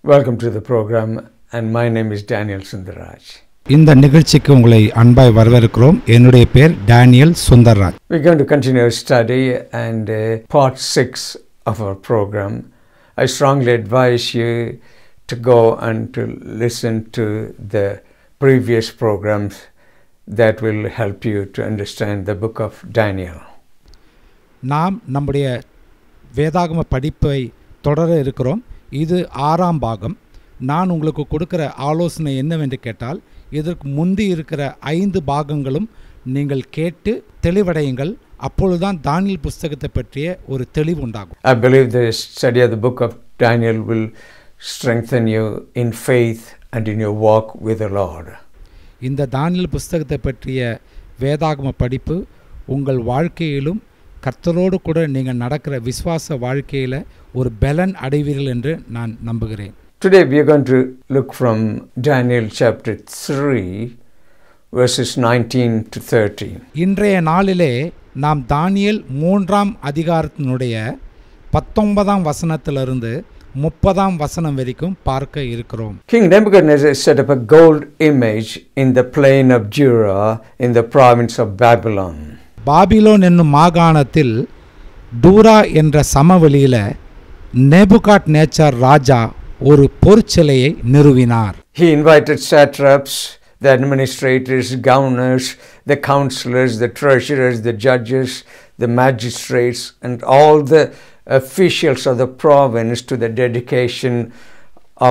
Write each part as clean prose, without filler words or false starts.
Welcome to the program, and my name is Daniel Sundarraj. இந்த நிகழ்ச்சிக்கு உங்களை அன்பாய் வரவேற்கிறோம். என்னுடைய பேர் Daniel Sundarraj. We're going to continue our study and part 6 of our program. I strongly advise you to go and to listen to the previous programs that will help you to understand the book of Daniel. நாம் நம்முடைய வேதாகம படிப்பை தொடர இருக்கிறோம். இது 6ஆம் பாகம். நான் உங்களுக்கு கொடுக்கிற ஆலோசனை என்னவென்று கேட்டால், இதற்கு முந்தி இருக்கிற 5 பாகங்களும் நீங்கள் கேட்டு தெளிவடையுங்கள். அப்பொழுதுதான் தானியேல் புஸ்தகத்தை பற்றிய ஒரு தெளிவு உண்டாகும். I believe the study of the book of Daniel will strengthen you in faith and in your walk with the Lord. இந்த தானியேல் புஸ்தகத்தை பற்றிய வேதாகம படிப்பு உங்கள் வாழ்க்கையிலும் கர்த்தரோடு கூட நீங்கள் நடக்கிற விசுவாச வாழ்க்கையில் ஒரு பலன் அடைவீர்கள் என்று நான் நம்புகிறேன். Today we are going to look from Daniel chapter 3 verses 19 to 30. இன்றைய நாளிலே நாம் தானியேல் 3ஆம் அதிகாரத்தினுடைய 19ஆம் வசனத்திலிருந்து 30ஆம் வசனம் வரைக்கும் பார்க்க இருக்கிறோம். King Nebuchadnezzar set up a gold image in the plain of Dura in the province of Babylon. Babylon என்னும் மாகாணத்தில் டூரா என்ற சமவெளியில நேபுகாத்நேச்சார் ராஜா ஒரு பொற்சிலையை நிறுவினார். He invited satraps, the administrators, governors, the counselors, the treasurers, the judges, the magistrates, and all the officials of the province to the dedication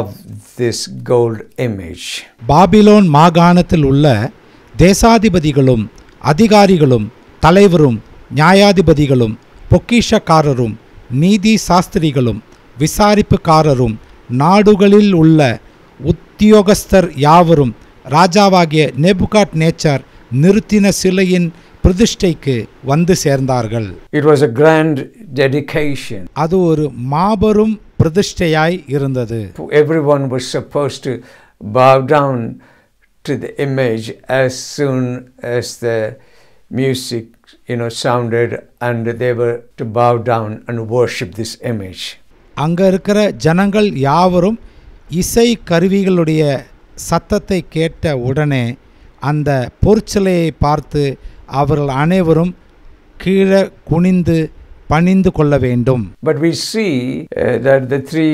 of this gold image. Babylon மாகாணத்தில் உள்ள தேசாதிபதிகளும் அதிகாரிகளும் தலைவரும் நியாயாதிபதிகளும் பொக்கிஷக்காரரும் நீதி சாஸ்திரிகளும் விசாரிப்புக்காரரும் நாடுகளில் உள்ள உத்தியோகஸ்தர் யாவரும் ராஜாவாகிய நேபுகாத்நேச்சார் நிறுத்தின சிலையின் பிரதிஷ்டைக்கு வந்து சேர்ந்தார்கள். It was a grand dedication. அது ஒரு மாபெரும் பிரதிஷ்டையாய் இருந்தது. Everyone was supposed to bow down to the image as soon as the music sounded, and they were to bow down and worship this image. அங்க இருக்கிற ஜனங்கள் யாவரும் இசை கருவிகளுடைய சத்தத்தை கேட்ட உடனே அந்த பொற்சிலையை பார்த்து அவர்கள் அனைவரும் கீழே குனிந்து பணிந்து கொள்ள வேண்டும். But we see that the 3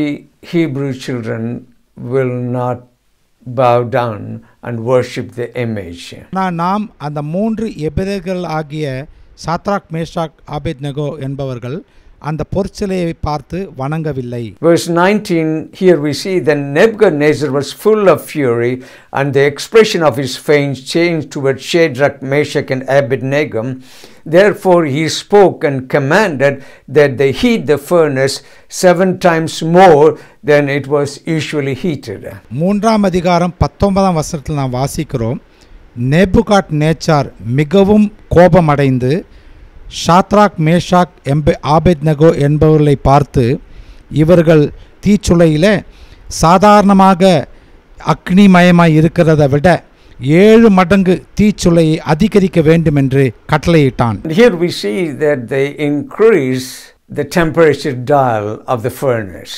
Hebrew children will not bow down and worship the image. நாம் அந்த 3 எபிரேயர்கள் ஆகிய சாத்ராக் மேஷாக் ஆபேத்நேகோ என்பவர்கள் அந்த பொற்சிலையை பார்த்து வணங்கவில்லை. Verse 19, here we see that Nebuchadnezzar was full of fury, and the expression of his face changed toward Shadrach, Meshach, and Abednego. Therefore he spoke and commanded that they heat the furnace 7 times more than it was usually heated. 3ஆம் அதிகாரம் 19ஆம் வசனத்தில் நாம் வாசிக்கிறோம், Nebuchadnezzar மிகவும் கோபமடைந்து Shadrach Meshach Abednego என்பவர்களை பார்த்து, இவர்கள் தீச்சுளையில் சாதாரணமாக அக்னிமயமாய் இருக்கிறதை விட 7 மடங்கு தீச்சுளையை அதிகரிக்க வேண்டும் என்று கட்டளையிட்டான். Here we see that they increase the temperature dial of the furnace.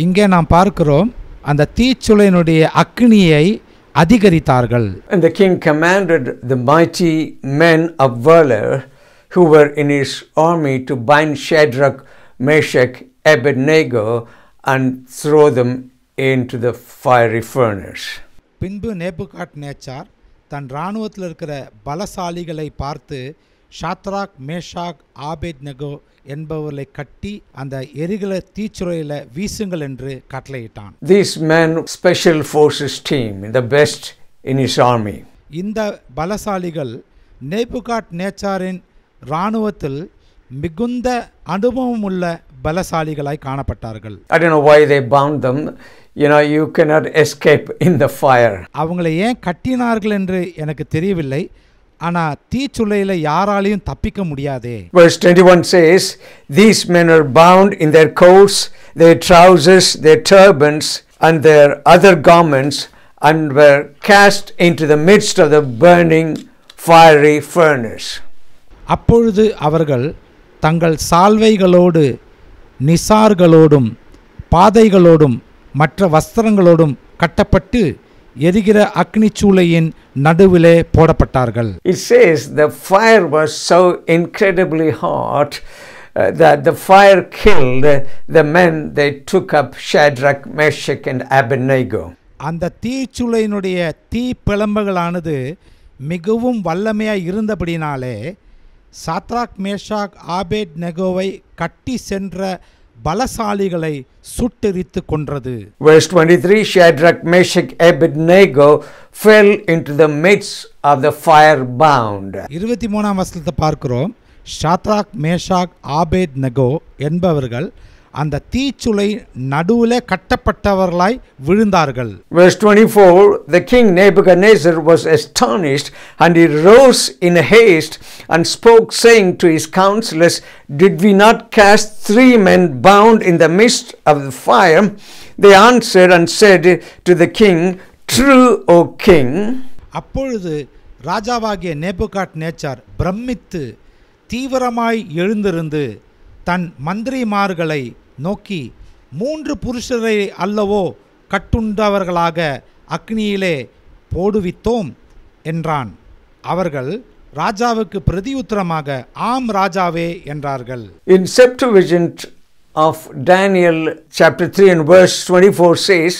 இங்கே நாம் பார்க்கிறோம் அந்த தீச்சுளையினுடைய அக்னியை அதிகரித்தார்கள். And the king commanded the mighty men of valor who were in his army to bind Shadrach, Meshach, Abednego and throw them into the fiery furnace. பின்பு Nebuchadnezzar தன் இராணுவத்தில் இருக்கிற பலசாலிகளை பார்த்து Shadrach Meshach Abednego என்பவர்களை கட்டி அந்த எரிகிற தீச்சுளையில வீசுங்கள் என்று கட்டளையிட்டான். These men, special forces team, the best in his army. இந்த பலசாலிகள் நேபுகாத்நேச்சாரின் இராணுவத்தில் மிகுந்த அனுபவம் உள்ள பலசாலிகளாய் காணப்பட்டார்கள். I don't know why they bound them. You cannot escape in the fire. அவங்களை ஏன் கட்டினார்கள் என்று எனக்கு தெரியவில்லை. ஆனா தீச்சுளையில யாராலையும் தப்பிக்க முடியாதே. Verse 21 says, these men are bound in their coats, their trousers, their turbans, and their other garments, and were cast into the midst of the burning fiery furnace. அப்பொழுது அவர்கள் தங்கள் சால்வைகளோடு நிசார்களோடும் பாதைகளோடும் மற்ற வஸ்திரங்களோடும் கட்டப்பட்டு எரிகிற அக்னிச்சூளையின் நடுவிலே போடப்பட்டார்கள். It says the fire was so incredibly hot that the fire killed the men. They took up Shadrach, Meshach and Abednego. அந்த தீச்சூளையினுடைய தீ பிளம்புகளானது மிகவும் வல்லமையாக இருந்தபடினாலே சாத்ராக், மேஷாக், ஆபேத் நெகோவை கட்டி சென்ற பலசாலிகளை சுட்டெரித்து கொன்றது. Verse 23, Shadrach, Meshach, Abednego fell into the midst of the fire bound. 23ஆம் வசனத்தை பார்க்கிறோம். Shadrach, Meshach, ஆபேத் நெகோ என்பவர்கள் அந்த தீச்சுளை நடுவுல கட்டப்பட்டவர்களாய் விழுந்தார்கள். Verse 24, the king Nebuchadnezzar was astonished, and he rose in haste and spoke, saying to his counselors, Did we not cast 3 men bound in the midst of the fire? They answered and said to the king, True, O king. அப்பொழுது ராஜாவாகிய Nebuchadnezzar பிரமித்து தீவிரமாய் எழுந்திருந்து தன் மந்திரிமார்களை நோக்கி, 3 புருஷரை அல்லவோ கட்டுண்டவர்களாக அக்னியிலே போடுவித்தோம் என்றான். அவர்கள் ராஜாவுக்கு பிரதியுத்தரமாக, ஆம் ராஜாவே என்றார்கள். In Septuagint of Daniel chapter 3 and verse 24 says,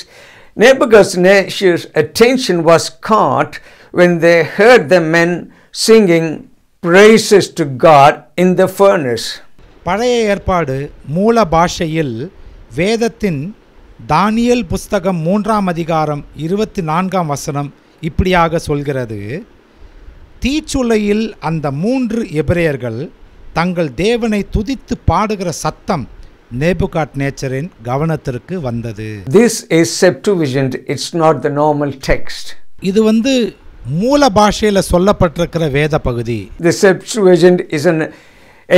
Nebuchadnezzar's attention was caught when they heard the men singing praises to God in the furnace. பழைய ஏற்பாடு மூல பாஷையில் வேதத்தின் தானியேல் புஸ்தகம் 3ஆம் அதிகாரம் 24ஆம் வசனம் இப்படியாக சொல்கிறது, தீச்சுளையில் அந்த 3 எபிரேயர்கள் தங்கள் தேவனை துதித்து பாடுகிற சத்தம் நேபுகாத்நேச்சரின் கவனத்திற்கு வந்தது. This is Septuagint, it's not the normal text. இது மூல பாஷையில் சொல்லப்பட்டிருக்கிற வேத பகுதி. The Septuagint is an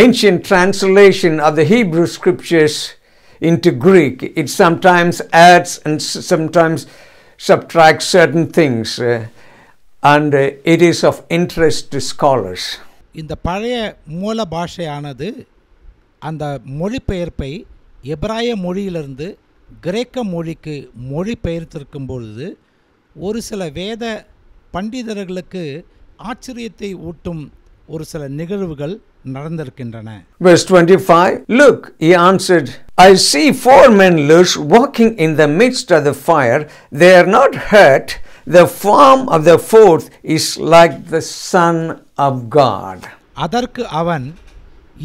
ancient translation of the Hebrew scriptures into Greek. It sometimes adds and sometimes subtracts certain things, and it is of interest to scholars. இந்த பழைய மூல பாஷையானது அந்த மொழிபெயர்ப்பை எபிராய மொழியிலிருந்து கிரேக்க மொழிக்கு மொழிபெயர்த்திருக்கும் பொழுது ஒரு சில வேத பண்டிதர்களுக்கு ஆச்சரியத்தை ஊட்டும் ஒரு சில நிகழ்வுகள் நடந்திருக்கின்றன. Verse 25, Look, he answered, I see 4 men loose walking in the midst of the fire. They are not hurt. The form of the 4th is like the Son of God. அதற்கு அவன்,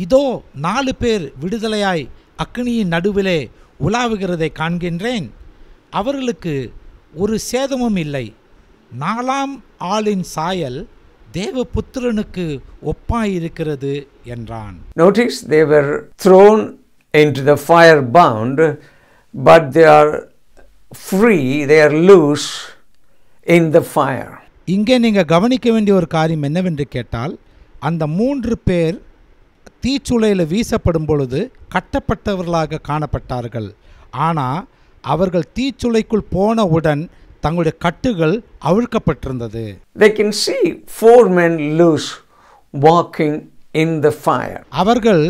இதோ 4 பேர் விடுதலையாய் அக்னியின் நடுவிலே உலாவுகிறதை காண்கின்றேன். அவர்களுக்கு ஒரு சேதமும் இல்லை. 4ஆம் ஆளின் சாயல் தேவபுத்திரனுக்கு ஒப்பாயிருக்கிறது என்றான். Notice they were thrown into the fire bound, but they are free, they are loose in the fire. இங்கே நீங்க கவனிக்க வேண்டிய ஒரு காரியம் என்னவென்று கேட்டால், அந்த 3 பேர் தீச்சுளையில் வீசப்படும் பொழுது கட்டப்பட்டவர்களாக காணப்பட்டார்கள். ஆனால் அவர்கள் தீச்சுளைக்குள் போனவுடன் தங்களுடைய கட்டுகள் அவிழ்க்கப்பட்டிருந்தது. They can see 4 men loose walking in the fire. அவர்கள்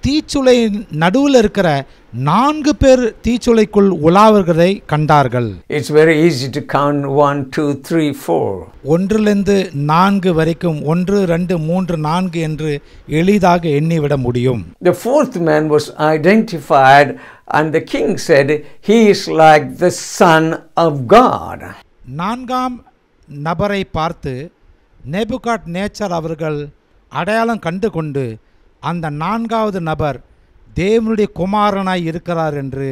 தீச்சுளை நடுவில் இருக்கிற 4 பேர் தீச்சுளைக்குள் உலாவுகிறதை கண்டார்கள். It's very easy to count 1, 2, 3, 4. 1லிருந்து 4 வரைக்கும் 1, 2, 3, 4 என்று எளிதாக எண்ணிவிட முடியும். The 4th man was identified, and the king said, He is like the Son of God. 4ஆம் நபரை பார்த்து நேபுகாத்நேச்சர் அவர்கள் அடையாளம் கண்டு கொண்டு அந்த 4வது நபர் தேவனுடைய குமாரனாய் இருக்கிறார் என்று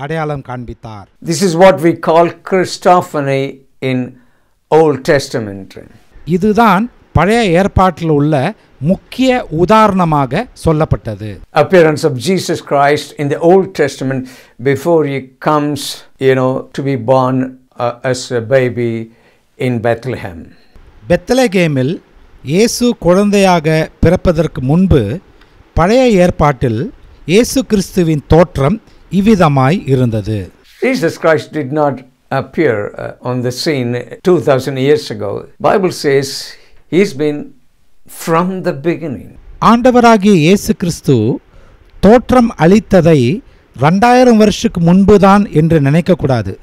அடையாளம் காண்பித்தார். This is what we call Christophany in Old Testament. இதுதான் பழைய ஏற்பாட்டில் உள்ள முக்கிய உதாரணமாக சொல்லப்பட்டது. Appearance of Jesus Christ in the Old Testament before he comes, to be born as a baby in Bethlehem. பெத்லகேமில் இயேசு குழந்தையாக பிறப்பதற்கு முன்பு பழைய ஏற்பாட்டில் இயேசு கிறிஸ்துவின் தோற்றம் இவ்விதமாய் இருந்தது. Jesus Christ did not appear on the scene 2000 years ago. Bible says he's been from the beginning. ஆண்டவராகிய இயேசு கிறிஸ்து தோற்றம் அளித்ததை 2000 வருஷத்துக்கு முன்பு தான் என்று நினைக்கக்கூடாது.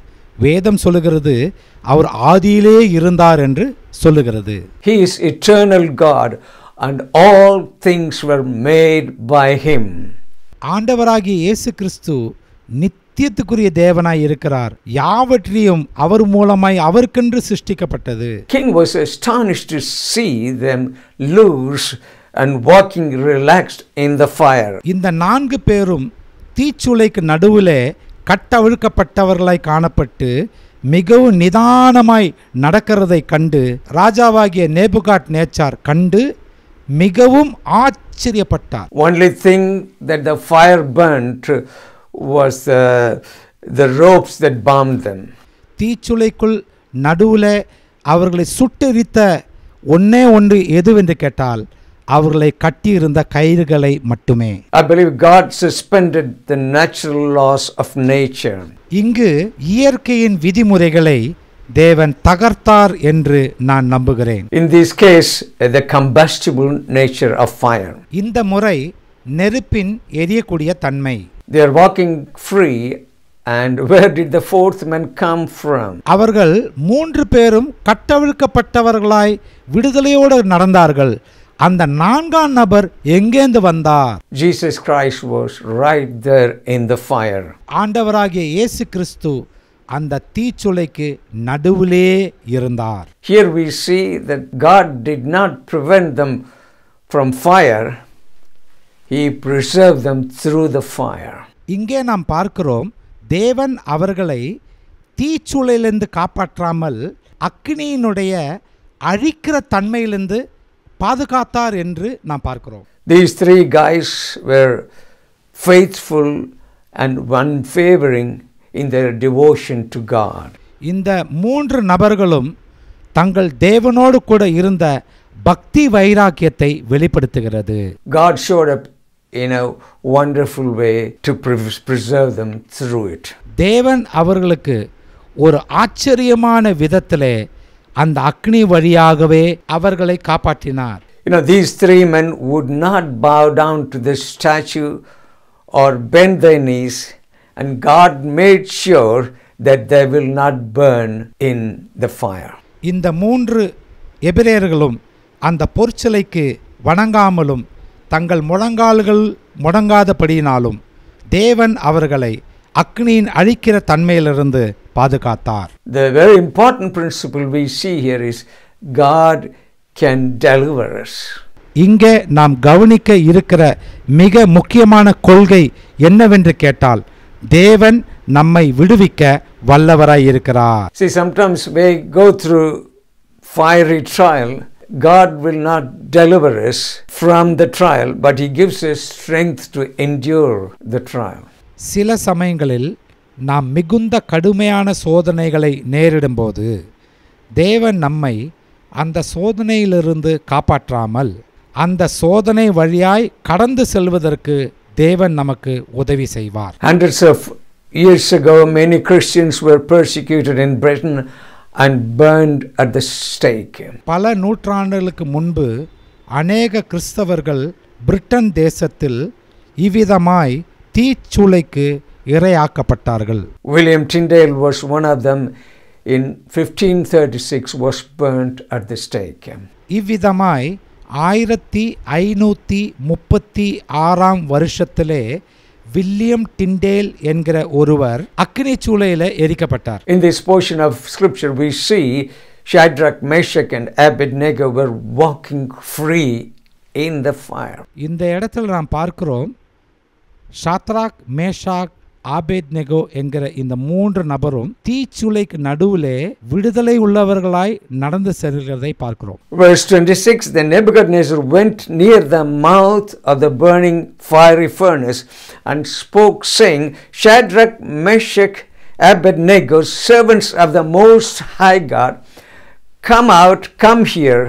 வேதம் சொல்லுகிறது அவர் ஆதியிலே இருந்தார் என்று சொல்லுகிறது. He is eternal God and all things were made by him. ஆண்டவராகிய இயேசு கிறிஸ்து நித்தியத்துக்குரிய தேவனாய் இருக்கிறார். யாவற்றையும் அவர் மூலமாய் அவருக்கென்று சிருஷ்டிக்கப்பட்டது. King was astonished to see them loose and walking relaxed in the fire. இந்த 4 பேரும் தீச்சுளைக்கு நடுவிலே கட்டவிழ்க்கப்பட்டவர்களாய் காணப்பட்டு மிகவும் நிதானமாய் நடக்கிறதை கண்டு ராஜாவாகிய நேபுகாட் நேச்சார் கண்டு மிகவும் ஆச்சரியப்பட்டார். Only thing that the fire burnt was the ropes that bound them. தீச்சுளைக்குள் நடுவில் அவர்களை சுட்டெரித்த ஒன்னே ஒன்று எதுவென்று கேட்டால் அவர்களை கட்டியிருந்த கயிறுகளை மட்டுமே. I believe God suspended the natural laws of nature. இங்கு இயற்கையின் விதிமுறைகளை தேவன் தகர்த்தார் என்று நான் நம்புகிறேன். In this case, the combustible nature of fire. இந்த முறை நெருப்பின் எரியக்கூடிய தன்மை. They are walking free, and where did the fourth man come from? அவர்கள் 3 பேரும் கட்டவிழ்க்கப்பட்டவர்களாய் விடுதலையோடு நடந்தார்கள். அந்த 4ஆம் நபர் எங்கேந்து வந்தார்? Jesus Christ was right there in the fire. ஆண்டவராகிய இயேசு கிறிஸ்து அந்த தீச்சுளைக்கு நடுவிலே இருந்தார். Here we see that God did not prevent them from fire. He preserved them through the fire. இங்கே நாம் பார்க்கிறோம் தேவன் அவர்களை தீச்சுளையிலிருந்து காப்பாற்றாமல் அக்கினியினுடைய அழிக்கிற தன்மையிலிருந்து பாதுகாத்தார் என்று நாம் பார்க்கிறோம். These 3 guys were faithful and unwavering in their devotion to God. இந்த 3 நபர்களும் தங்கள் தேவனோடு கூட இருந்த பக்தி வைராக்கியத்தை வெளிப்படுத்துகிறது. God showed up in a wonderful way to preserve them through it. தேவன் அவர்களுக்கு ஒரு ஆச்சரியமான விதத்திலே அந்த அக்னி வழியாகவே அவர்களை காப்பாற்றினார். These 3 men would not bow down to the statue or bend their knees, and God made sure that they will not burn in the fire. இந்த 3 எபிரேயர்களும் அந்த பொற்சிலைக்கு வணங்காமலும் தங்கள் முழங்கால்கள் முடங்காதபடியினாலும் தேவன் அவர்களை அக்னியின் அழிக்கிற தன்மையிலிருந்து பாதுகாத்தார். The very important principle we see here is God can deliver us. இங்கே நாம் கவனிக்க இருக்கிற மிக முக்கியமான கொள்கை என்னவென்று கேட்டால் தேவன் நம்மை விடுவிக்க வல்லவராய் இருக்கிறார். See, sometimes we go through fiery trial. God will not deliver us from the trial, but he gives us strength to endure the trial. சில சமயங்களில் நாம் மிகுந்த கடுமையான சோதனைகளை நேரிடும்போது தேவன் நம்மை அந்த சோதனையிலிருந்து காப்பாற்றாமல் அந்த சோதனை வழியாய் கடந்து செல்வதற்கு தேவன் நமக்கு உதவி செய்வார். Hundreds of years ago, many Christians were persecuted in Britain and burned at the stake. பல நூற்றாண்டுகளுக்கு முன்பு அநேக கிறிஸ்தவர்கள் பிரிட்டன் தேசத்தில் இவ்விதமாய் தீச்சூளைக்கு இரையாக்கப்பட்டார்கள். William Tyndale was one of them. In 1536 was burnt at the stake. இவ்விதமாய் 1536 வருஷத்திலே வில்லியம் டிண்டேல் என்கிற ஒருவர் அக்னி சூளையில எரிக்கப்பட்டார். In this portion of scripture we see Shadrach, Meshach and Abednego were walking free in the fire. இந்த இடத்துல நாம் பார்க்கிறோம் Shadrach, Meshach, Abednego என்கிற இந்த 3 நபரும் தீச்சுளைக்கு நடுவிலே விடுதலை உள்ளவர்களாய் நடந்து செல்கிறதை பார்க்கிறோம். Verse 26, then Nebuchadnezzar went near the mouth of the burning fiery furnace and spoke, saying, Shadrach, Meshach, Abednego, servants of the Most High God, come out, come here.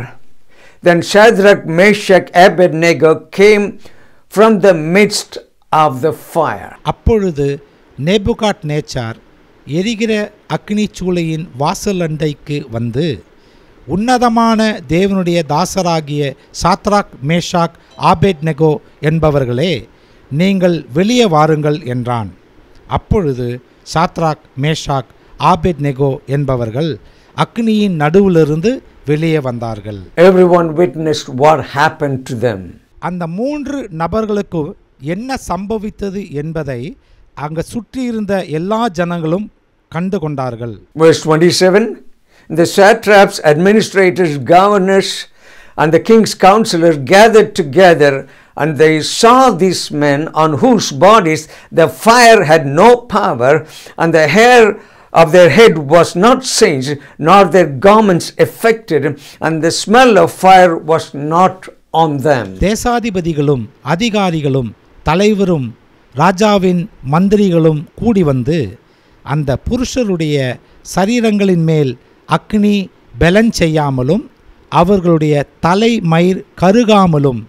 Then Shadrach, Meshach, Abednego came from the midst of the fire. அப்பொழுது நேபுகாட் நேச்சார் எரிகிற அக்னி சூளையின் வாசல் அண்டைக்கு வந்து உன்னதமான தேவனுடைய தாசராகிய Shadrach, Meshach, Abednego என்பவர்களே, நீங்கள் வெளியே வாருங்கள் என்றான். அப்பொழுது சாத்ராக் மேஷாக் ஆபேத்நேகோ என்பவர்கள் அக்னியின் நடுவிலிருந்து வெளியே வந்தார்கள். Everyone witnessed what happened to them. அந்த 3 நபர்களுக்கு என்ன சம்பவித்தது என்பதை அங்க சுற்றி இருந்த எல்லா ஜனங்களும் கண்டு கொண்டார்கள். Verse 27, the satraps, administrators, governors and the king's counselors gathered together, and they saw these men on whose bodies the fire had no power, and the hair of their head was not singed, nor their garments affected, and the smell of fire was not on them. தேசாதிபதிகளும் அதிகாரிகளும் தலைவரும் ராஜாவின் மந்திரிகளும் கூடி வந்து அந்த புருஷருடைய சரீரங்களின் மேல் அக்னி பெலன் செய்யாமலும் அவர்களுடைய தலைமயிர் கருகாமலும்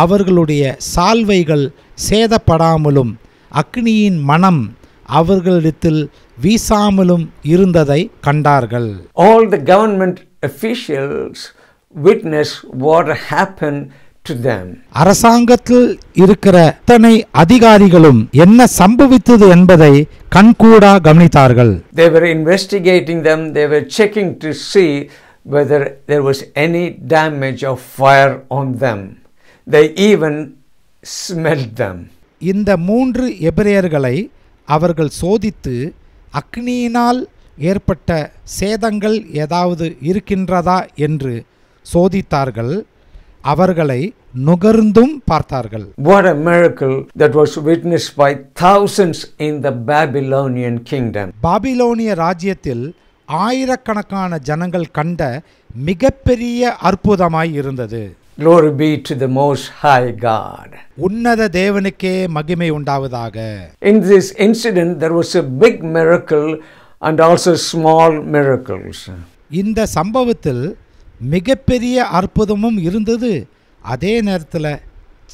அவர்களுடைய சால்வைகள் சேதப்படாமலும் அக்னியின் மனம் அவர்களிடத்தில் வீசாமலும் இருந்ததை கண்டார்கள். All the government officials witnessed what happened to them. அரசாங்கத்தில் இருக்கிற அத்தனை அதிகாரிகளும் என்ன சம்பவித்தது என்பதை கண்கூடா கவனித்தார்கள். They were investigating them. They were checking to see whether there was any damage of fire on them. They even smelled them. இந்த 3 எபிரேயர்களை அவர்கள் சோதித்து அக்னியினால் ஏற்பட்ட சேதங்கள் ஏதாவது இருக்கின்றதா என்று சோதித்தார்கள். அவர்களை நுகர்ந்தும் பார்த்தார்கள். What a miracle that was witnessed by thousands in the Babylonian kingdom. பாபிலோனிய ராஜ்யத்தில் ஆயிரக்கணக்கான ஜனங்கள் கண்ட மிகப்பெரிய அற்புதமாய் இருந்தது. Glory be to the Most High God. உன்னத தேவனுக்கே மகிமை உண்டாவதாக. In this incident there was a big miracle and also small miracles. இந்த சம்பவத்தில் மிகப்பெரிய அற்புதமும் இருந்தது, அதே நேரத்தில்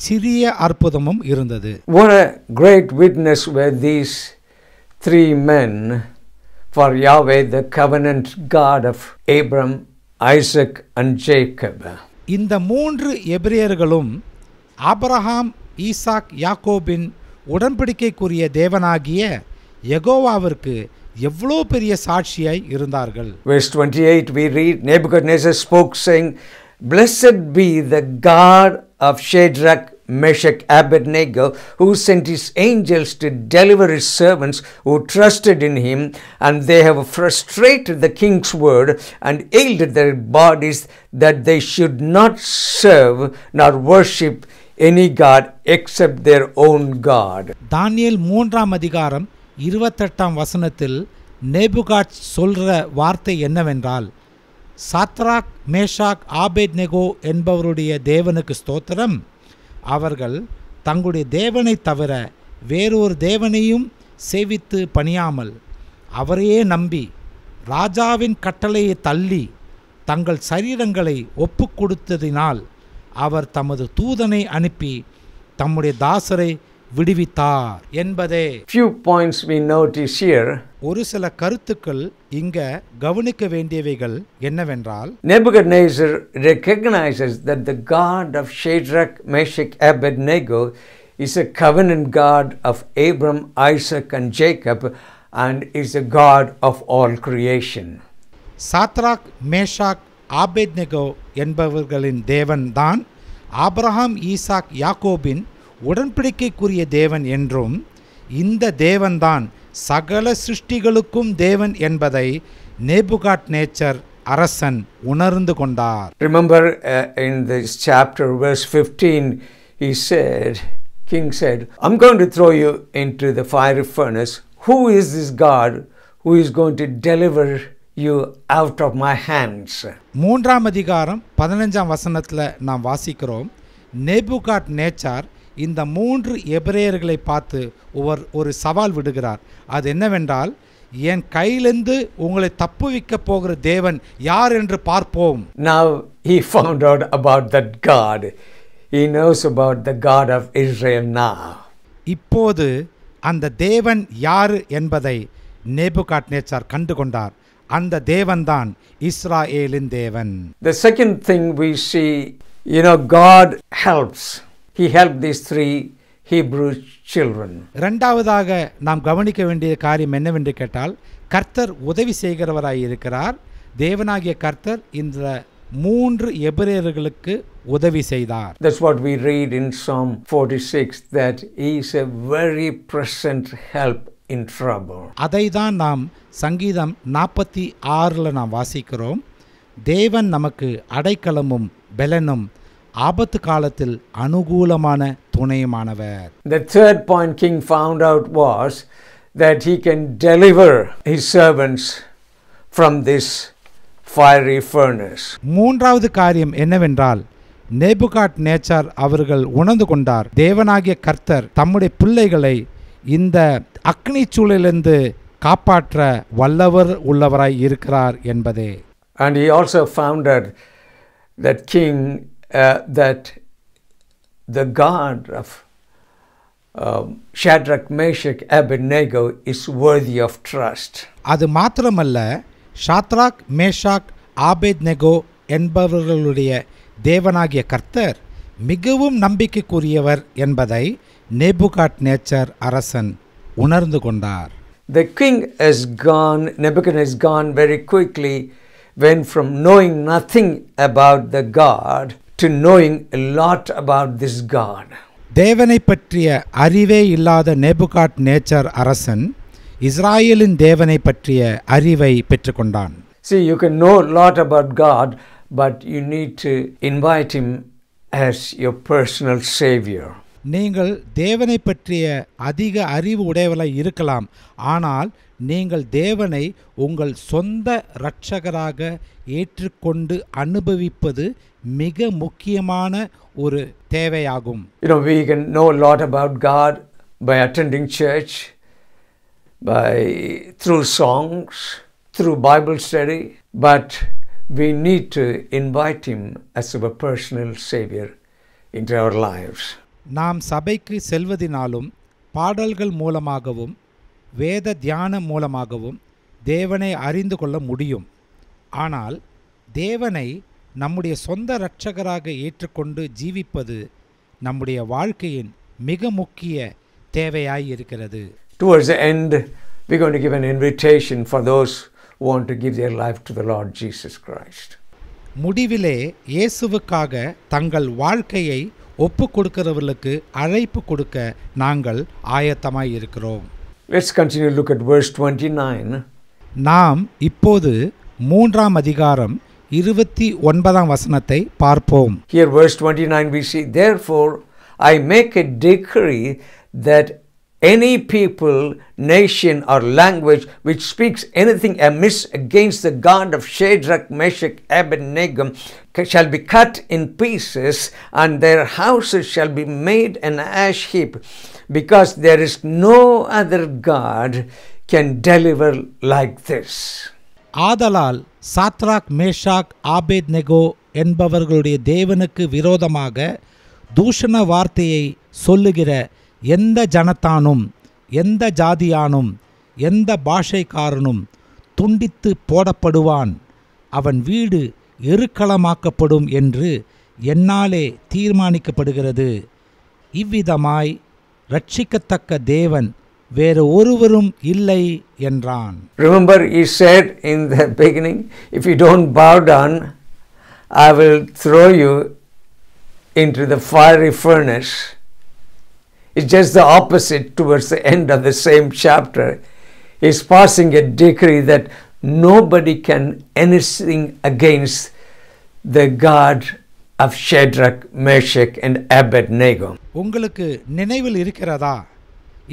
சிறிய அற்புதமும் இருந்தது. What a great witness were these 3 men for Yahweh, the covenant God of Abram, Isaac and Jacob. இந்த 3 எபிரேயர்களும் ஆபிரகாம், ஈசாக், யாக்கோபின் உடன்படிக்கைக்குரிய தேவனாகிய யெகோவாவிற்கு எவ்வளோ பெரிய சாட்சியாய் இருந்தார்கள். Verse 28 we read, Nebuchadnezzar spoke saying, Blessed be the God of Shadrach, Meshach, Abednego, who sent his angels to deliver his servants who trusted in him, and they have frustrated the king's word and yielded their bodies that they should not serve nor worship any god except their own God. தானியேல் 3ஆம் அதிகாரம் 28ஆம் வசனத்தில் நேபுகாத் சொல்ற வார்த்தை என்னவென்றால், Shadrach, Meshach, Abednego என்பவருடைய தேவனுக்கு ஸ்தோத்திரம். அவர்கள் தங்களுடைய தேவனை தவிர வேறொரு தேவனையும் சேவித்து பணியாமல் அவரையே நம்பி ராஜாவின் கட்டளையை தள்ளி தங்கள் சரீரங்களை ஒப்பு கொடுத்ததினால் அவர் தமது தூதனை அனுப்பி தம்முடைய தாசரை விடுவித்தார் என்பதே. Few points we notice here. ஒரு சில கருத்துக்கள் இங்க கவனிக்க வேண்டியவைகள் என்னவென்றால், Nebuchadnezzar recognizes that the God of Shadrach, Meshach, Abednego is a covenant God of Abram, Isaac and Jacob and is a God of all creation. Shadrach, Meshach, Abednego என்பவர்களின் தேவன் தான் Abraham, Isaac, யாக்கோபின் உடன்படிக்கைக்குரிய தேவன் என்றும் இந்த தேவன்தான் சகல சிருஷ்டிகளுக்கும் தேவன் என்பதை நேபுகாத்நேச்சர் அரசன் உணர்ந்து கொண்டார். Remember in this chapter verse 15 king said, I'm going to throw you into the fiery furnace. Who is this God who is going to deliver you out of my hands? 3ஆம் அதிகாரம் 15ஆம் வசனத்தில் நாம் வாசிக்கிறோம், Nebuchadnezzar இந்த 3 எபிரேயர்களை பார்த்து ஒரு சவால் விடுகிறார். அது என்னவென்றால், என் கையிலிருந்து உங்களை தப்புவிக்க போகிற தேவன் யார் என்று பார்ப்போம். Now he found out about that God. He knows about the God of Israel now. இப்போது அந்த தேவன் யார் என்பதை நேபுகாத்நேச்சார் கண்டு கொண்டார். அந்த தேவன்தான் இஸ்ராயேலின் தேவன். The second thing we see, God helps. He helped these 3 Hebrew children. இரண்டாவதாக நாம் கவனிக்க வேண்டிய காரியம் என்னவென்று கேட்டால், கர்த்தர் உதவி செய்கிறவராய் இருக்கிறார். தேவனாகிய கர்த்தர் இந்த 3 எபிரேயர்களுக்கு உதவி செய்தார். That's what we read in Psalm 46, that he is a very present help in trouble. அதை தான் நாம் சங்கீதம் 46 நாம் வாசிக்கிறோம். தேவன் நமக்கு அடைக்கலமும் பெலனும் ஆபத்து காலத்தில் அனுகூலமான துணையுமானவர். The third point king found out was that he can deliver his servants from this fiery furnace. மூன்றாவது காரியம் என்னவென்றால், நேபுகாட் நேச்சார் அவர்கள் உணர்ந்து கொண்டார், தேவனாகிய கர்த்தர் தம்முடைய பிள்ளைகளை இந்த அக்னி சூழலிலிருந்து காப்பாற்ற வல்லவர் உள்ளவராய் இருக்கிறார் என்பதே. And he also found out that king that the God of Shadrach, Meshach, Abednego is worthy of trust. அது மாத்திரமல்ல, ஷாத்ராக், மேஷாக், ஆபேத்நெகோ என்பவர்களுடைய தேவனாகிய கர்த்தர் மிகவும் நம்பிக்கைக்குரியவர் என்பதை நேபுகாட் நேச்சர் அரசன் உணர்ந்து கொண்டார். The king has gone, Nebuchadnezzar has gone very quickly, went from knowing nothing about the God to knowing a lot about this God. தேவனை பற்றிய அறிவே இல்லாத நேபுகாட் நேச்சர் அரசன் இஸ்ராயேலின் தேவனை பற்றிய அறிவை பெற்றுக்கொண்டான். See, you can know a lot about God, but you need to invite him as your personal savior. நீங்கள் தேவனை பற்றிய அதிக அறிவு உடையவர்களாய் இருக்கலாம், ஆனால் நீங்கள் தேவனை உங்கள் சொந்த இரட்சகராக ஏற்றுக்கொண்டு அனுபவிப்பது மிக முக்கியமான ஒரு தேவையாகும். You know, we can know a lot about God by attending church, through songs, through Bible study, but we need to invite him as our personal savior into our lives. நாம் சபைக்கு செல்வதினாலும் பாடல்கள் மூலமாகவும் வேத தியானம் மூலமாகவும் தேவனை அறிந்து கொள்ள முடியும். ஆனால் தேவனை நம்முடைய சொந்த இரட்சகராக ஏற்றுக்கொண்டு ஜீவிப்பது நம்முடைய வாழ்க்கையின் மிக முக்கிய தேவையாய் இருக்கிறது. Towards the end, we're going to give an invitation for those who want to give their life to the Lord Jesus Christ. முடிவிலே இயேசுவுக்காக தங்கள் வாழ்க்கையை ஒப்பு கொடுக்கிறவர்களுக்கு அழைப்பு கொடுக்க நாங்கள் ஆயத்தமாய் இருக்கிறோம். Let's continue to look at verse 29. நாம் இப்போது 3ஆம் அதிகாரம் 29ஆம் வசனத்தை பார்ப்போம். Here verse 29 we see, therefore I make a decree that any people, nation or language which speaks anything amiss against the God of Shadrach, Meshach, Abednego shall be cut in pieces, and their houses shall be made an ash heap, because there is no other God can deliver like this. ஆதலால் Shadrach, Meshach, ஆபேத்நெகோ என்பவர்களுடைய தேவனுக்கு விரோதமாக தூஷண வார்த்தையை சொல்லுகிற எந்த ஜனத்தானும் எந்த ஜாதியானும் எந்த பாஷைக்காரனும் துண்டித்து போடப்படுவான், அவன் வீடு எருக்களமாக்கப்படும் என்று என்னாலே தீர்மானிக்கப்படுகிறது. இவ்விதமாய் ரட்சிக்கத்தக்க தேவன் வேறு ஒருவரும் இல்லை என்றான். Remember, he said in the beginning, if you don't bow down, I will throw you into the fiery furnace. It's just the opposite towards the end of the same chapter. He's passing a decree that nobody can anything against the God of Shadrach, Meshach and Abednego. உங்களுக்கு நினைவில் இருக்கிறதா,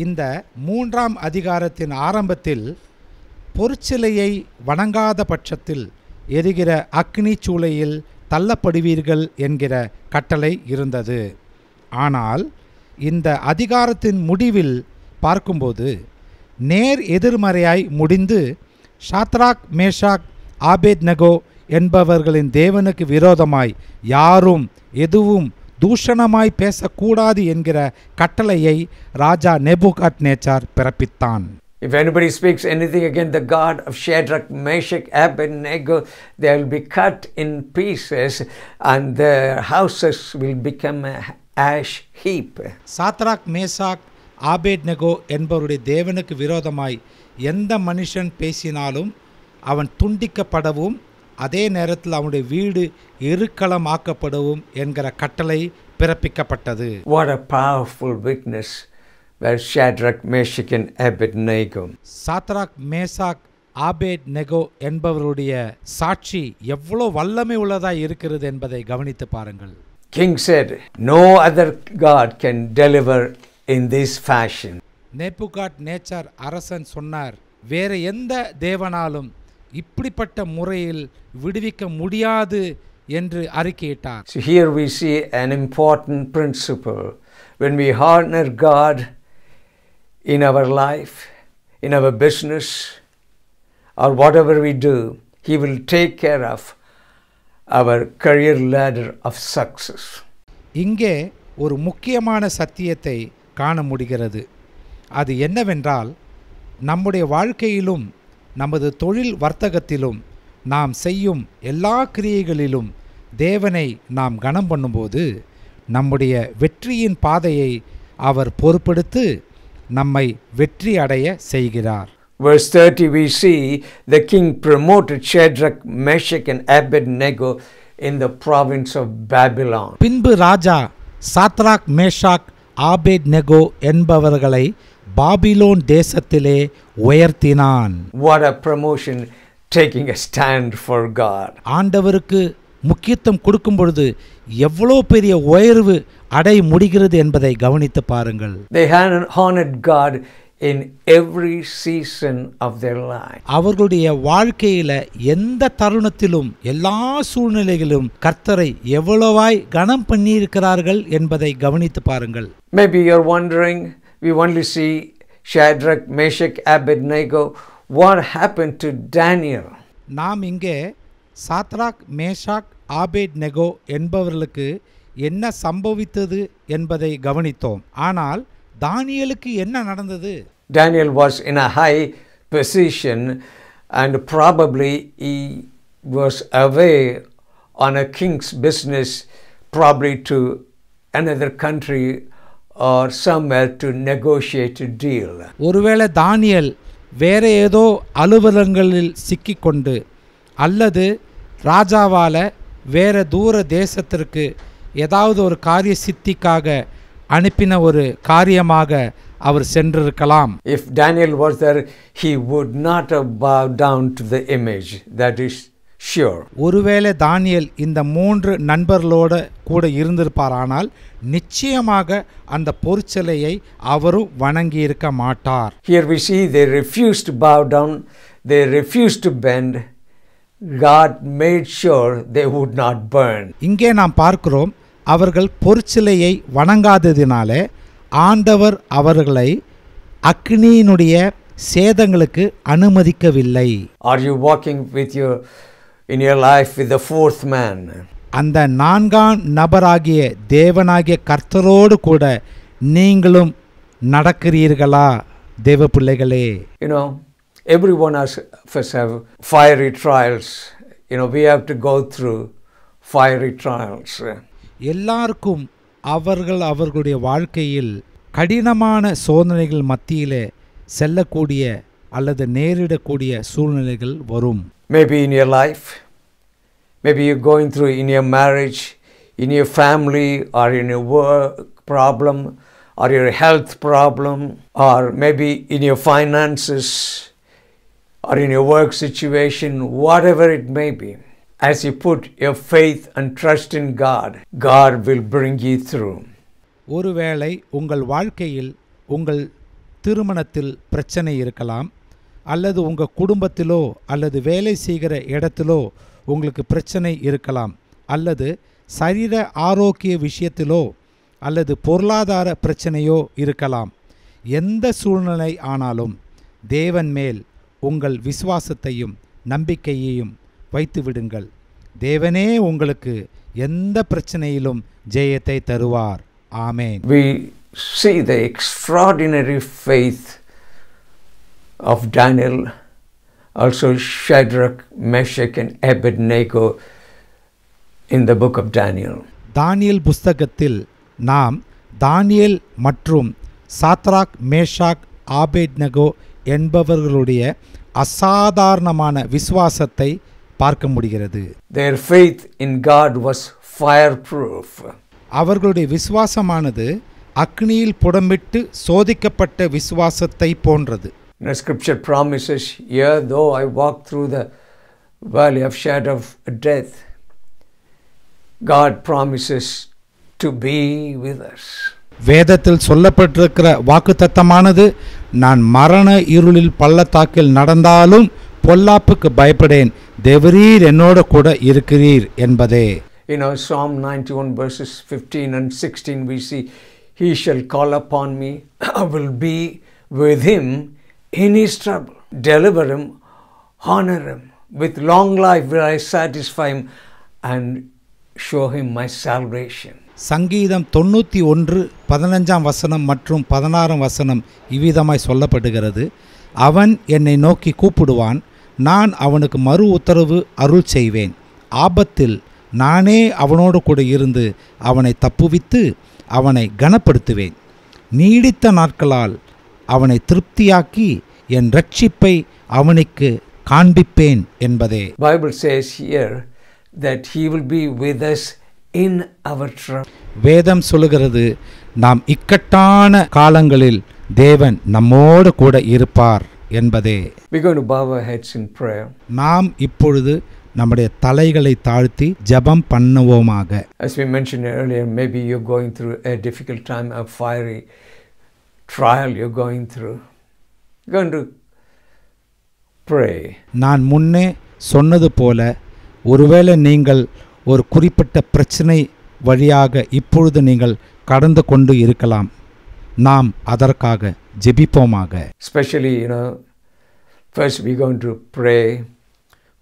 இந்த 3ஆம் அதிகாரத்தின் ஆரம்பத்தில் பொற்சிலையை வணங்காத பட்சத்தில் எரிகிற அக்னி சூளையில் தள்ளப்படுவீர்கள் என்கிற கட்டளை இருந்தது. ஆனால் இந்த அதிகாரத்தின் முடிவில் பார்க்கும்போது நேர் எதிர்மறையாய் முடிந்து ஷாத்ராக், மேஷாக், ஆபேத்நெகோ என்பவர்களின் தேவனுக்கு விரோதமாய் யாரும் எதுவும் தூஷணமாய் பேசக்கூடாது என்கிற கட்டளையை ராஜா Nebuchadnezzar பிறப்பித்தான். If anybody speaks anything against the God of Shadrach, Meshach, Abednego, they will be cut in pieces and their houses will become ash heap. Shadrach Meshach Abednego என்பவருடைய தேவனுக்கு விரோதமாய் எந்த மனுஷன் பேசினாலும் அவன் துண்டிக்கப்படவும் அதே நேரத்தில் அவனுடைய வீடு எருக்களமாக்கப்படவும் என்கிற கட்டளை பிறப்பிக்கப்பட்டது. What a powerful witness were Shadrach, Meshach and Abednego. Shadrach Meshach Abednego என்பவருடைய சாட்சி எவ்வளோ வல்லமை உள்ளதாய் இருக்கிறது என்பதை கவனித்து பாருங்கள். King said, no other God can deliver in this fashion. நேபுகாட் நேச்சார் அரசன் சொன்னார், வேற எந்த தேவனாலும் இப்படிப்பட்ட முறையில் விடுவிக்க முடியாது என்று அறிக்கையிட்டார். So here we see an important principle. When we honor God in our life, in our business, or whatever we do, He will take care of our career ladder of success. இங்கே ஒரு முக்கியமான சத்தியத்தை காண முடிகிறது. அது என்னவென்றால், நம்முடைய வாழ்க்கையிலும் நமது தொழில் வர்த்தகத்திலும் நாம் செய்யும் எல்லா கிரியைகளிலும் தேவனை நாம் கனம் பண்ணும்போது நம்முடைய வெற்றியின் பாதையை அவர் பொறுப்பெடுத்து நம்மை வெற்றி அடைய செய்கிறார். Verse 30 we see the king promoted Shadrach, Meshach and Abednego in the province of Babylon. பின்பு ராஜா சாத்ராக் மேஷாக் ஆபேத்நேகோ என்பவர்களை பாபிலோன் தேசத்திலே உயர்த்தினான். What a promotion, taking a stand for God. ஆண்டவருக்கு முக்கியத்துவம் கொடுக்கும் பொழுது எவ்வளோ பெரிய உயர்வு அடைய முடிகிறது என்பதை கவனித்து பாருங்கள். They honored God in every season of their life. அவர்களுடைய வாழ்க்கையில எந்த தருணத்திலும் எல்லா சூழ்நிலைகளிலும் கர்த்தரை எவ்வளவாய் கனம் பண்ணியிருக்கிறார்கள் என்பதை கவனித்து பாருங்கள். Maybe you're wondering, we only see Shadrach, Meshach, Abednego. What happened to Daniel? நாம் இங்கே சாத்ராக் மேஷாக் ஆபேத்நேகோ என்பவர்களுக்கு என்ன சம்பவித்தது என்பதை கவனித்தோம். ஆனால் தானியேலுக்கு என்ன நடந்தது? Daniel was in a high position and probably he was away on a king's business, probably to another country or somewhere to negotiate a deal. ஒருவேளை தானியேல் வேற ஏதோ அலுவலகங்களில் சிக்கிக்கொண்டு அல்லது ராஜாவால வேற தூர தேசத்திற்கு ஏதாவது ஒரு காரிய சித்திக்காக அனுப்பின ஒரு காரியமாக அவர் சென்றிருக்கலாம். If Daniel was there, he would not have bowed down to the image. That is sure. ஒருவேளை தானியேல் இந்த 3 நண்பர்களோட கூட இருந்திருப்பாரானால் நிச்சயமாக அந்த பொற்சிலையை அவரும் வணங்கி இருக்க மாட்டார். Here we see they refused to bow down, they refused to bend. God made sure they would not burn. இங்கே நாம் பார்க்கிறோம், அவர்கள் பொற்சிலையை வணங்காததினாலே ஆண்டவர் அவர்களை அக்னியினுடைய சேதங்களுக்கு அனுமதிக்கவில்லை. Are you walking with in your life with the fourth man? அந்த 4ஆம் நபராகிய தேவனாகிய கர்த்தரோடு கூட நீங்களும் நடக்கிறீர்களா தேவ பிள்ளைகளே? You know, every one of us have fiery trials. You know, we have to go through fiery trials. எல்லாருக்கும் அவர்களுடைய வாழ்க்கையில் கடினமான சோதனைகள் மத்தியிலே செல்லக்கூடிய அல்லது நேரிடக்கூடிய சூழ்நிலைகள் வரும். Maybe in your life, maybe you're going through in your marriage, in your family, or in your work problem, or your health problem, or maybe in your finances, or in your work situation, whatever it may be. As you put your faith and trust in God, God will bring you through. ஒருவேளை உங்கள் வாழ்க்கையில் உங்கள் திருமணத்தில் பிரச்சனை இருக்கலாம், அல்லது உங்கள் குடும்பத்திலோ அல்லது வேலை செய்கிற இடத்திலோ உங்களுக்கு பிரச்சனை இருக்கலாம், அல்லது சரீர ஆரோக்கிய விஷயத்திலோ அல்லது பொருளாதார பிரச்சனையோ இருக்கலாம். எந்த சூழ்நிலை ஆனாலும் தேவன் மேல் உங்கள் விசுவாசத்தையும் நம்பிக்கையையும் வைத்து விடுங்கள். தேவனே உங்களுக்கு எந்த பிரச்சனையிலும் ஜெயத்தை தருவார். ஆமென். We see the extraordinary faith of Daniel, also Shadrach, Meshach and Abednego in the book of Daniel. தானியேல் புஸ்தகத்தில் நாம் தானியேல் மற்றும் சாத்ராக், மேஷாக், ஆபேத்நேகோ என்பவர்களுடைய அசாதாரணமான விசுவாசத்தை பார்க்க முடிகிறது. Their faith in God was fireproof. அவர்களுடைய விசுவாசமானது அக்னியில் புடமிட்டு சோதிக்கப்பட்ட விசுவாசத்தை போன்றது. The scripture promises, "Yea, though I walk through the valley of shadow of death," God promises to be with us. வேதத்தில் சொல்லப்பட்டிருக்கிற வாக்குத்தத்தமானது, நான் மரண இருளில் பள்ளத்தாக்கில் நடந்தாலும் பொல்லாப்புக்கு பயப்படேன், தேவரீர் என்னோட கூட இருக்கிறீர் என்பதே. In our Psalm 91 verses 15 and 16 we see, "He shall call upon me, I will be with him in his trouble. Deliver him, honor him. With long life will I satisfy him and show him my salvation." சங்கீதம் 91:15 மற்றும் 16 இவ்விதமாய் சொல்லப்படுகிறது. அவன் என்னை நோக்கி கூப்பிடுவான், நான் அவனுக்கு மறு உத்தரவு அருள் செய்வேன். ஆபத்தில் நானே அவனோடு கூட இருந்து அவனை தப்புவித்து அவனை கனப்படுத்துவேன். நீடித்த நாட்களால் அவனை திருப்தியாக்கி என் ரட்சிப்பை அவனுக்கு காண்பிப்பேன் என்பதே. Bible says here that he will be with us in our trouble. வேதம் சொல்லுகிறது, நாம் இக்கட்டான காலங்களில் தேவன் நம்மோடு கூட இருப்பார் என்பதே. We're going to bow our heads in prayer. நாம் இப்பொழுது நம்முடைய தலைகளை தாழ்த்தி ஜெபம் பண்ணுவோமாக. As we mentioned earlier, maybe you're going through a difficult time, a fiery trial you're going through. You're going to pray. நான் முன்னே சொன்னது போல, ஒருவேளை நீங்கள் ஒரு குறிப்பிட்ட பிரச்சனை வழியாக இப்பொழுது நீங்கள் கடந்து கொண்டு இருக்கலாம். நாம் அதற்காக ஜெபிப்போமாக. Especially, first we're going to pray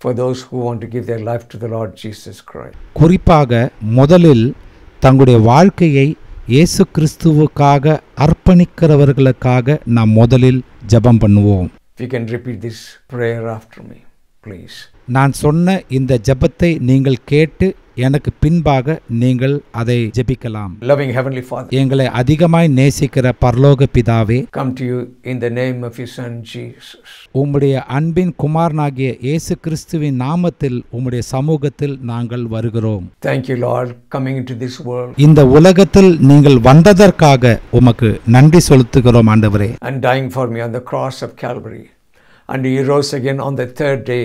for those who want to give their life to the Lord Jesus Christ. குறிப்பாக முதலில் தங்களுடைய வாழ்க்கையை இயேசு கிறிஸ்துவுக்காக அர்ப்பணிக்கிறவர்களுக்காக நாம் முதலில் ஜெபம் பண்ணுவோம். If you can repeat this prayer after me, please. நான் சொன்ன இந்த ஜெபத்தை நீங்கள் கேட்டு எனக்கு பின்பாக நீங்கள் அதை ஜெபிக்கலாம். Loving Heavenly Father, எங்களை அதிகமாய் நேசிக்கிற பரலோக பிதாவே, come to you in the name of your Son Jesus. உம்முடைய அன்பின் குமாரனாகிய இயேசு கிறிஸ்துவின் நாமத்தில் உம்முடைய சமூகத்தில் நாங்கள் வருகிறோம். Thank you, Lord, coming into this world. இந்த உலகத்தில் நீங்கள் வந்ததற்காக உமக்கு நன்றி செலுத்துகிறோம் ஆண்டவரே. And dying for me on the cross of Calvary. And he rose again on the third day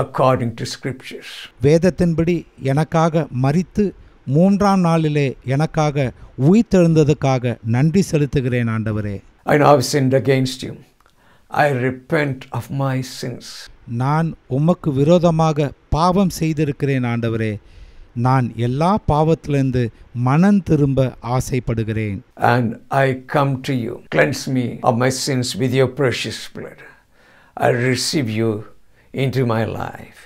according to scriptures. வேதத்தின்படி எனக்காக மரித்து மூன்றாம் நாளிலே எனக்காக உயிர்த்தெழுந்ததுக்காக நன்றி செலுத்துகிறேன் ஆண்டவரே. I know I've sinned against you. I repent of my sins. நான் உமக்கு விரோதமாக பாவம் செய்திருக்கிறேன் ஆண்டவரே. நான் எல்லா பாவத்திலிருந்து மனம் திரும்ப ஆசைப்படுகிறேன். And I come to you. Cleanse me of my sins with your precious blood. I receive you into my life.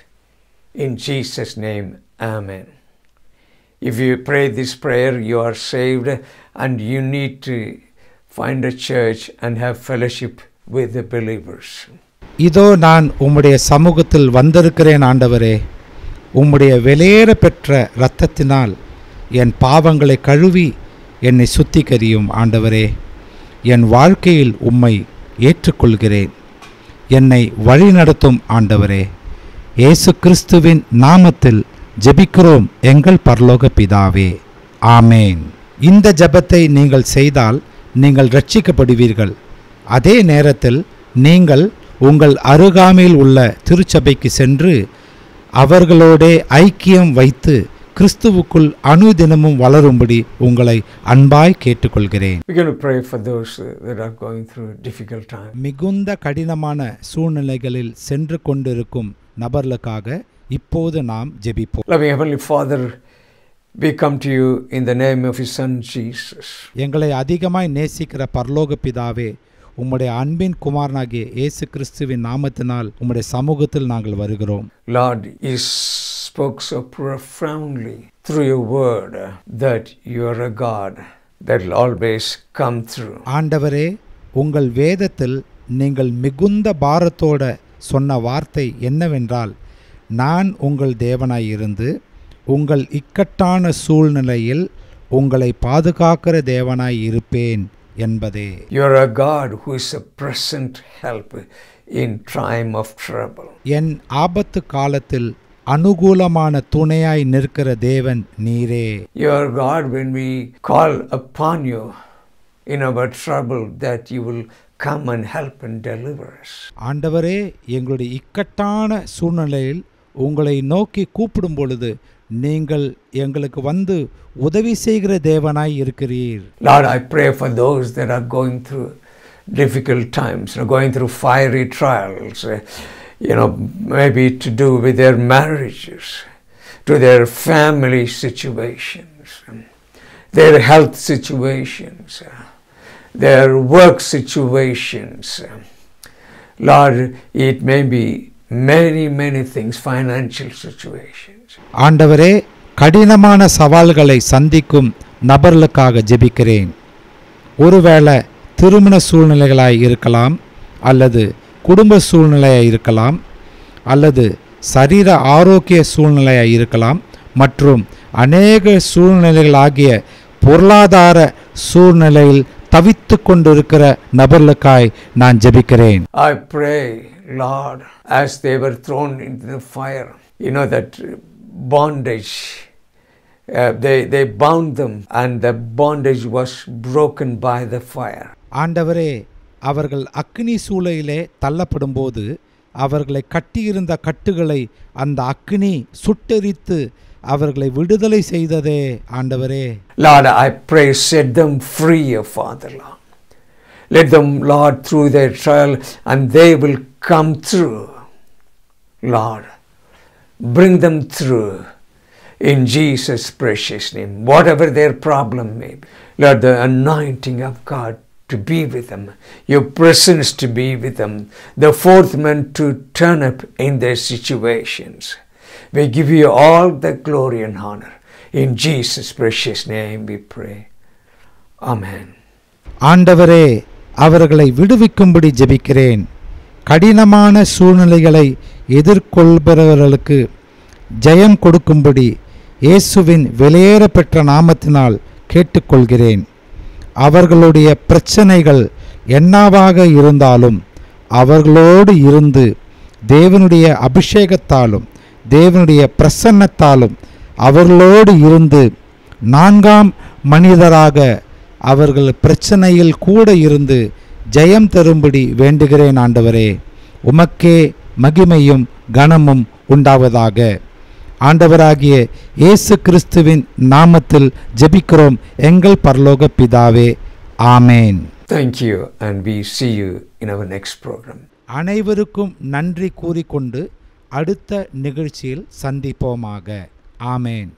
In Jesus' name, amen. If you pray this prayer, you are saved, and you need to find a church and have fellowship with the believers. இதோ நான் உம்முடைய சமூகத்தில் வந்திருக்கிறேன் ஆண்டவரே. உம்முடைய வெளியேற பெற்ற இரத்தத்தினால் என் பாவங்களை கழுவி என்னை சுத்திகரியும் ஆண்டவரே. என் வாழ்க்கையில் உம்மை ஏற்றுக்கொள்கிறேன். என்னை வழிநடத்தும் ஆண்டவரே. இயேசு கிறிஸ்துவின் நாமத்தில் ஜெபிக்கிறோம் எங்கள் பரலோக பிதாவே. ஆமேன். இந்த ஜெபத்தை நீங்கள் செய்தால் நீங்கள் ரட்சிக்கப்படுவீர்கள். அதே நேரத்தில் நீங்கள் உங்கள் அருகாமையில் உள்ள திருச்சபைக்கு சென்று அவர்களோடே ஐக்கியம் வைத்து கிறிஸ்துவுக்குள் அனுதினமும் வளரும்படி உங்களை அன்பாய் கேட்டுக்கொள்கிறேன். We're going to pray for those that are going through a difficult time. மிகுந்த கடினமான சூழ்நிலைகளில் சென்று கொண்டிருக்கும் நபர்களுக்காக இப்போது நாம் ஜெபிப்போம். Loving Heavenly Father, we come to you in the name of your Son Jesus. எங்களை அதிகமாய் நேசிக்கிற பரலோக பிதாவே, உம்முடைய அன்பின் குமாரனாகிய இயேசு கிறிஸ்துவின் நாமத்தினால் உம்முடைய சமூகத்தில் நாங்கள் வருகிறோம். Lord, you spoke so profoundly through your word that you are a God that will always come through. ஆண்டவரே, உங்கள் வேதத்தில் நீங்கள் மிகுந்த பாரத்தோட சொன்ன வார்த்தை என்னவென்றால், நான் உங்கள் தேவனாயிருந்து உங்கள் இக்கட்டான சூழ்நிலையில் உங்களை பாதுகாக்கிற தேவனாய் இருப்பேன் என்பதே. You're a God who is a present help in time of trouble. என் ஆபத்து காலத்தில் அனுகூலமான துணையாய் நிற்கிற தேவன் நீரே. You're God when we call upon you in our trouble, that you will come and help and deliver us. ஆண்டவரே, எங்களுடைய இக்கட்டான சூழ்நிலையில் உங்களை நோக்கி கூப்பிடும் பொழுது நீங்கள் எங்களுக்கு வந்து உதவி செய்கிற தேவனாய் இருக்கிறீர். Lord, I pray for those that are going through difficult times, going through fiery trials, maybe to do with their marriages, to their family situations, their health situations, their work situations. Lord, it may be many things, financial situations. ஆண்டவரே, கடினமான சவால்களை சந்திக்கும் நபர்களுக்காக ஜெபிக்கிறேன். ஒருவேளை திருமண சூழ்நிலைகளாய் இருக்கலாம், அல்லது குடும்ப சூழ்நிலையாக இருக்கலாம், அல்லது சரீர ஆரோக்கிய சூழ்நிலையாக இருக்கலாம், மற்றும் அநேக சூழ்நிலைகளாகிய பொருளாதார சூழ்நிலையில் தவித்து கொண்டிருக்கிற நபர்களுக்காய் நான் ஜெபிக்கிறேன். I pray, Lord, as they were thrown into the fire, that bondage, they bound them and the bondage was broken by the fire. ஆண்டவரே, அவர்கள் அக்கினி சூளையிலே தள்ளப்படும் போது அவர்களை கட்டியிருந்த கட்டுகளை அந்த அக்கினி சுட்டெரித்து அவர்களை விடுதலை செய்ததே ஆண்டவரே. Lord, I pray, set them free, Father, Lord. Let them, Lord, through their trial, and they will come through. Lord, bring them through in Jesus' precious name, whatever their problem may be. Lord, the anointing of God to be with them, your presence to be with them, the fourth man to turn up in their situations. We give you all the glory and honor. In Jesus' precious name we pray. Amen. ஆண்டவரே, அவர்களை விடுவிக்கும்படி ஜெபிக்கிறேன். கடினமான சூழ்நிலைகளை எதிர்கொள்பவர்களுக்கு ஜெயம் கொடுக்கும்படி இயேசுவின் வெளியேறப்பெற்ற நாமத்தினால் கேட்டுக்கொள்கிறேன். அவர்களுடைய பிரச்சனைகள் என்னவாக இருந்தாலும் அவர்களோடு இருந்து தேவனுடைய அபிஷேகத்தாலும் தேவனுடைய பிரசன்னத்தாலும் அவர்களோடு இருந்து நான்காம் மனிதராக அவர்கள் பிரச்சனையில் கூட இருந்து ஜெயம் தரும்படி வேண்டுகிறேன். ஆண்டவரே, உமக்கே மகிமையும் கனமும் உண்டாவதாக. ஆண்டவராகிய இயேசு கிறிஸ்துவின் நாமத்தில் ஜெபிக்கிறோம் எங்கள் பரலோக பிதாவே. ஆமேன். Thank you, and we see you in our next program. அனைவருக்கும் நன்றி கூறிக்கொண்டு அடுத்த நிகழ்ச்சியில் சந்திப்போமாக. ஆமேன்.